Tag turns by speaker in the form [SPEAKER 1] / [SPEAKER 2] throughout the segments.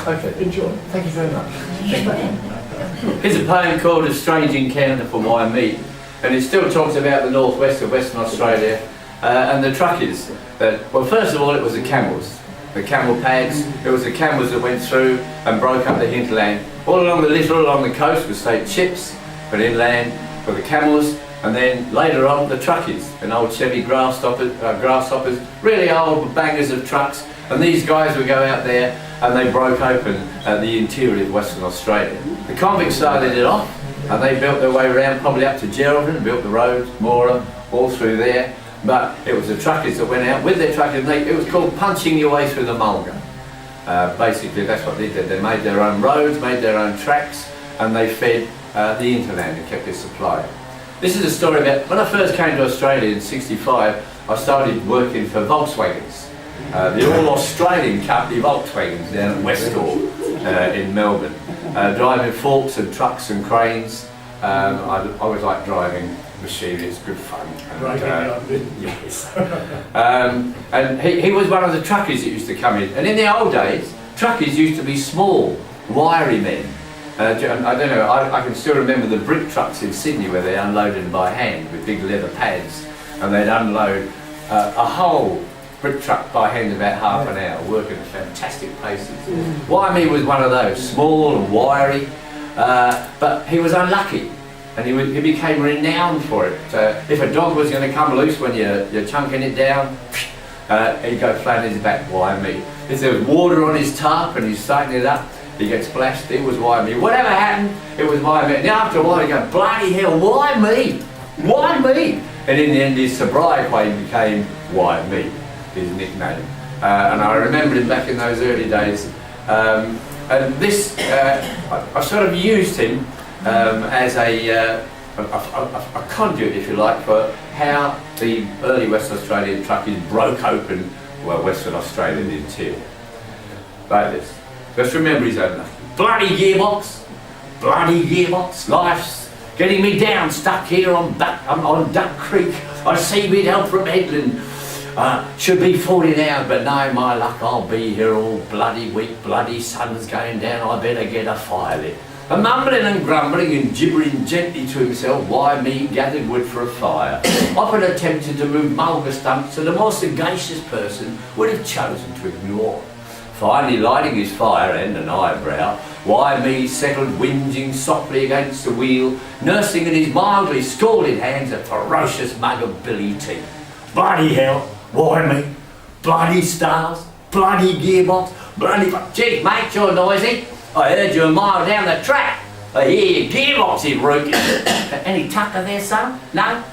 [SPEAKER 1] Okay, enjoy. Thank you very much.
[SPEAKER 2] Here's a poem called A Strange Encounter for Waimea, and it still talks about the northwest of Western Australia and the truckies. Well, first of all, it was the camels, the camel pads. It was the camels that went through and broke up the hinterland. All along the coast was state ships, but inland were the camels, and then later on the truckies, and old Chevy grasshoppers, really old bangers of trucks. And these guys would go out there and they broke open the interior of Western Australia. The convicts started it off, and they built their way around, probably up to Geraldton, built the roads, Moora, all through there. But it was the truckies that went out with their truckies. It was called punching your way through the mulga. Basically, that's what they did. They made their own roads, made their own tracks, and they fed the hinterland and kept their supply. This is a story about when I first came to Australia in '65. I started working for Volkswagens. The all-Australian company Volkswagens down at Westall in Melbourne, driving forks and trucks and cranes. I always like driving machinery, it's good fun. Yes. And he was one of the truckies that used to come in. And in the old days, truckies used to be small, wiry men. I don't know, I can still remember the brick trucks in Sydney where they unloaded by hand with big leather pads, and they'd unload a whole brick truck by hand about half an hour, working at fantastic paces. Waimea was one of those, small and wiry, but he was unlucky, and he became renowned for it. If a dog was going to come loose when you're chunking it down, he'd go flat on his back, Waimea. If there was water on his tarp and he's soaking it up, he gets splashed, it was Waimea. Whatever happened, it was Waimea. Now after a while you go, bloody hell, why me? Why me? And in the end his sobriquet became Waimea, his nickname. And I remember him back in those early days. And this, I sort of used him as a conduit, if you like, for how the early Western Australian truckies broke open Western Australia in the interior. Like this. Just remember his own name. Bloody gearbox, life's getting me down, stuck here on Duck Creek. I see we'd help from Headland. Should be 14 hours, but no, my luck, I'll be here all bloody week, bloody sun's going down, I better get a fire lit. And mumbling and grumbling and gibbering gently to himself, Waimea gathered wood for a fire, often attempted to move mulga stumps that a more sagacious person would have chosen to ignore. Finally lighting his fire and an eyebrow, Waimea settled whinging softly against the wheel, nursing in his mildly scalded hands a ferocious mug of billy tea. Bloody hell, Waimea, bloody stars, bloody gearbox, bloody... Gee, mate, you're noisy. I heard you a mile down the track. I hear your gearbox is broken. Any tucker there, son? No?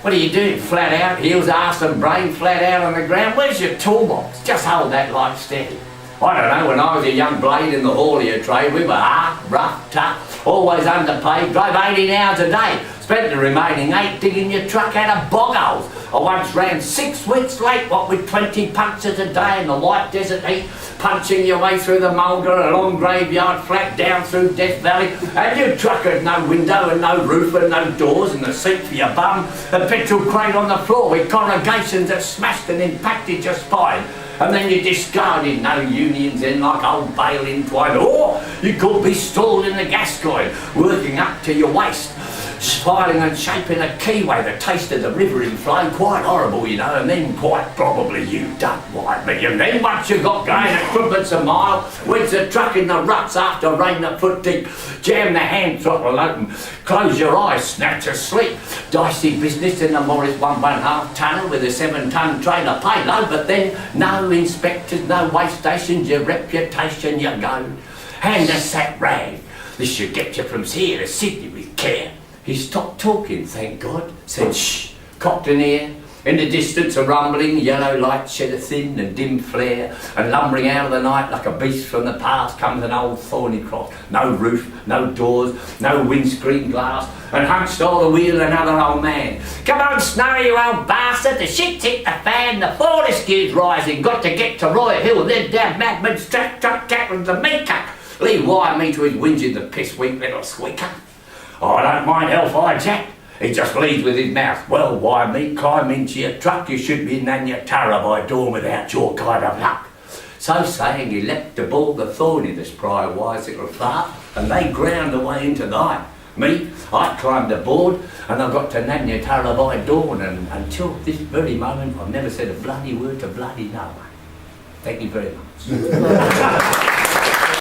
[SPEAKER 2] What are you doing? Flat out, heels, arse and brain flat out on the ground? Where's your toolbox? Just hold that light steady. I don't know, when I was a young blade in the haulier trade, we were hard, rough, tough, always underpaid, drove 18 hours a day, spent the remaining 8 digging your truck out of bog holes. I once ran 6 weeks late, what with 20 punctures a day in the white desert heat, punching your way through the mulga, along Graveyard Flat, down through Death Valley, and your truck had no window and no roof and no doors and the seat for your bum, a petrol crate on the floor with corrugations that smashed and impacted your spine. And then you discarded no unions in like old bale entwined, or you could be stalled in the Gascoyne, working up to your waist, filing and shaping a keyway that tasted the river in flow, quite horrible, you know, and then quite probably you done Waimea. And then once you got going at twopence a mile, wedge the truck in the ruts after rain a foot deep, jam the hand throttle open, close your eyes, snatch a sleep. Dicey business in the Morris 1.5 tonner with a 7-ton trailer payload, but then no inspectors, no weigh stations, your reputation you go. Hand us that rag, this should get you from here to Sydney with care. He stopped talking, thank God, said shh, cocked an ear. In the distance a rumbling, yellow light shed a thin and dim flare, and lumbering out of the night like a beast from the past comes an old thorny cross. No roof, no doors, no windscreen glass, and hunched o'er the wheel another old man. Come on, Snowy, you old bastard, the shit's hit the fan, the Fortescue's rising, got to get to Roy Hill, then down Madman's track, tackling the meeker. Leave Waimea to his whinging, the piss-weak little squeaker. Oh, I don't mind Hellfire Jack. He just leads with his mouth. Well, Waimea, climb into your truck. You should be in your Turra by dawn without your kind of luck.
[SPEAKER 3] So saying, he leapt aboard the thorn in the spry Wysickle fart, and they ground away into night. Me, I climbed aboard, and I got to Nanyatara by dawn, and until this very moment, I've never said a bloody word to bloody no one. Thank you very much.